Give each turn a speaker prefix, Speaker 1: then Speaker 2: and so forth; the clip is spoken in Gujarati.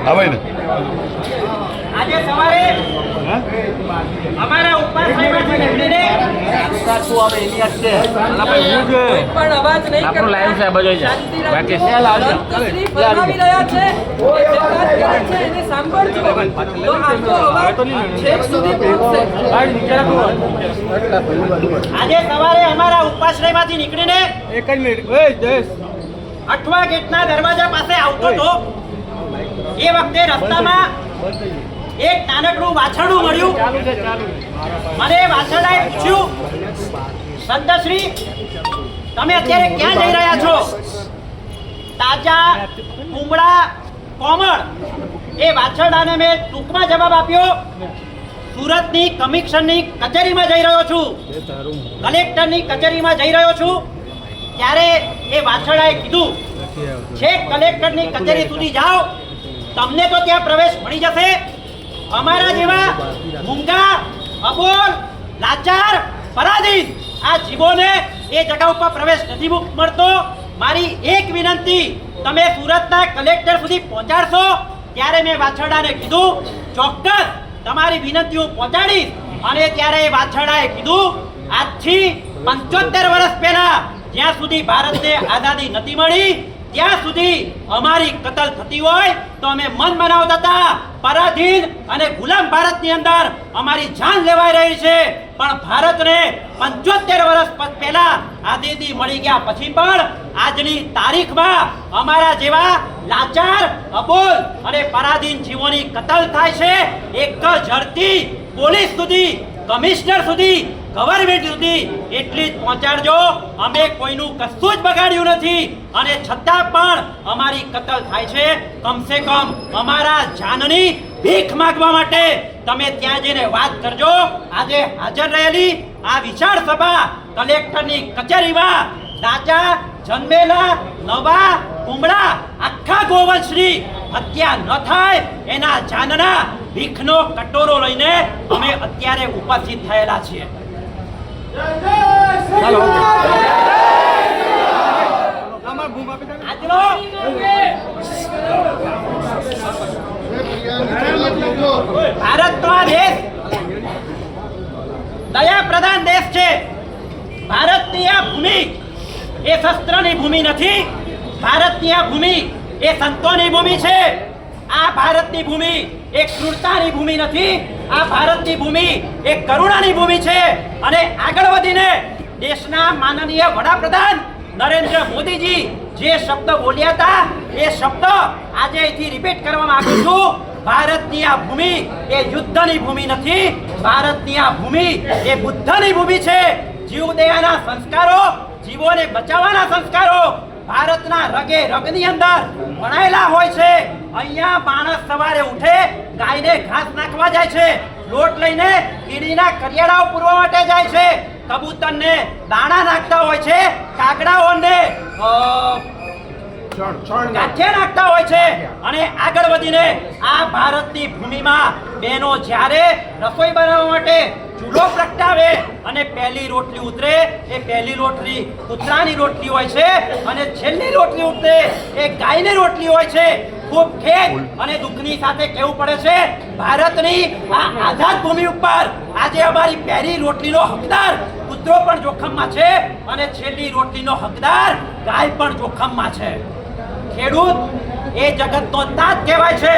Speaker 1: આવે ને
Speaker 2: આજે સવારે અમારા ઉપાધ્યાયમાંથી નીકળીને
Speaker 3: પણ અવાજ નહીં
Speaker 4: આપણું લાઈવ સાહેબ જ છે બાકી
Speaker 3: શ્રી ફરમાવી રહ્યા છે કે જે વાત કરે છે એને સાંભળજો તો આપણો અવાજ છેક સુધી પહોંચશે.
Speaker 2: આજે સવારે અમારા ઉપાશ્રયમાંથી નીકળીને
Speaker 5: એક જ મિનિટ
Speaker 2: અઠવા ગેટના દરવાજા પાસે આવતો હતો એ વખતે રસ્તામાં એક નાનકડું વાછરડું મળ્યું. મને વાછરડાએ પૂછ્યું, સંતશ્રી તમે અત્યારે ક્યાં જઈ રહ્યા છો? તાજા કુમળા કોમળ એ વાછરડાને મેં ટૂંકમાં જવાબ આપ્યો, સુરતની કમિશનની કચેરીમાં જઈ રહ્યો છું, કલેક્ટરની કચેરીમાં જઈ રહ્યો છું. ત્યારે એ વાછરડાએ કીધું, છેક કલેક્ટરની કચેરી સુધી જાઓ, તમને તો ત્યાં પ્રવેશ મળી જશે. અમારા જેવા મૂંગા, અબોલ, લાચાર, પરાધીન આ જીવોને એ જગા ઉપર પ્રવેશ નથી મળતો. મારી એક વિનંતી, તમે સુરતના કલેક્ટર સુધી પહોંચાડશો? ત્યારે મેં વાછરડાને કીધું, ચોક્કસ તમારી વિનંતી હું પહોંચાડીશ. અને ત્યારે એ વાછરડાએ કીધું, આજથી 75 વર્ષ પહેલા જ્યાં સુધી ભારતને આઝાદી નથી મળી ત્યાં સુધી અમારી કતલ થતી હોય તો અમે મન બનાવતા હતા. પરાધીન અને ગુલામ ભારતની અંદર અમારી જાન લેવાઈ રહી છે, પણ ભારતને 75 વર્ષ પહેલા આઝાદી મળી ગયા પછી પણ આજની તારીખમાં અમારા જેવા લાચાર, અબોલ અને પરાધીન જીવોની કતલ થાય છે. એક ઝડપી પોલીસ સુધી, કમિશનર સુધી, ગવર્મેન્ટ સુધી એટલી જ પહોંચાડજો. અમે કોઈનું કશું જ બગાડ્યું નથી અને છતાં પણ અમારી કતલ થાય છે. કમસે કમ અમારા જાનની ભીખ માંગવા માટે તમે ત્યાં જઈને વાત કરજો. આજે હાજર રહેલી આ વિશાળ સભા કલેક્ટરની કચેરીમાં તાજા જન્મેલા નવા કુમળા આખા ગોવંશની હત્યા ન થાય એના જાનના ભીખનો કટોરો લઈને અમે અત્યારે ઉપસ્થિત થયેલા છીએ. આજનો ભારતનો આ દેશ દયા પ્રધાન દેશ છે. ભારતની આ ભૂમિ એ શસ્ત્રની ભૂમિ નથી. ભારતની આ ભૂમિ એ સંતોની ભૂમિ છે. આ ભારતની ભૂમિ એક ક્રૂરતાની ભૂમિ નથી. આ ભારતની ભૂમિ એક કરુણાની ભૂમિ છે. અને આગળ વધીને દેશના માનનીય વડાપ્રધાન નરેન્દ્ર મોદીજી જે શબ્દ બોલ્યા હતા એ શબ્દ આજે અહીંથી રિપીટ કરવા માંગુ છું. ભારતની આ ભૂમિ એ યુદ્ધની ભૂમિ નથી. ભારતની આ ભૂમિ એ બુદ્ધની ભૂમિ છે. જીવદયાના સંસ્કારો, જીવોને બચાવવાના સંસ્કારો ભારતના રગે રગની અંદર ભણાયેલા હોય છે. અહીંયા માણસ સવારે ઉઠે, ગાયને ઘાસ નાખવા જાય છે, લોટ લઈને કીડીના કરિયાળાઓ પૂરવા માટે જાય છે, કબૂતરને દાણા નાખતા હોય છે, કાગડાઓને ગાંઠિયા નાખતા હોય છે. અને આગળ વધીને આ ભારતની ભૂમિમાં બહેનો જ્યારે રસોઈ બનાવવા માટે ચૂલો પ્રગટાવે અને પહેલી રોટલી ઉતરે એ પહેલી રોટલી કૂતરાની રોટલી હોય છે અને છેલ્લી રોટલી ઉતરે એ ગાયની રોટલી હોય છે. ખૂબ ખેદ અને દુઃખની સાથે કહેવું પડે છે, ભારતની આ આઝાદ ભૂમિ ઉપર આજે અમારી પહેલી રોટલીનો હકદાર કૂતરો પણ જોખમમાં છે અને છેલ્લી રોટલીનો હકદાર ગાય પણ જોખમમાં છે. ખેડૂત એ જગતનો તાત કહેવાય છે.